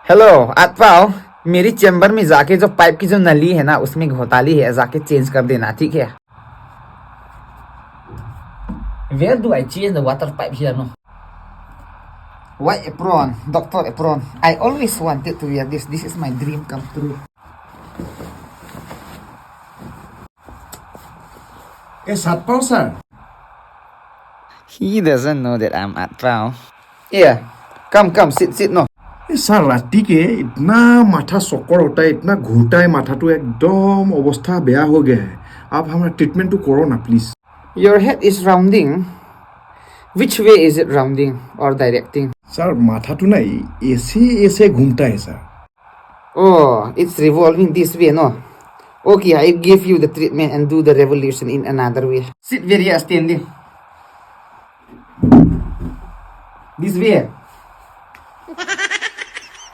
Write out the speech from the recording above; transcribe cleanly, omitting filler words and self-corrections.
Hello आत्पाओ, मेरी chamber में जाके जो पाइप की जो नली है ना उसमें घोटाली है, जाके चेंज कर देना, ठीक है? Where do I change the water pipe here, no? White apron, doctor apron. I always wanted to wear this. This is my dream come true. Hey, Satpal sir. He doesn't know that I'm Atpao. Yeah, come, sit, no. Sir राति के इतना माथा चक्कर होता है, इतना घूरता है माथा तो एकदम अवस्था बेया हो गया है. आप हमारा ट्रीटमेंट तो करो ना please. Your head is rounding. Which way is it rounding or directing? Sir माथा तो ना ऐसे घूमता है sir. Oh, it's revolving this way, no? Okay, I give you the treatment and do the revolution in another way. Sit very standing. This way.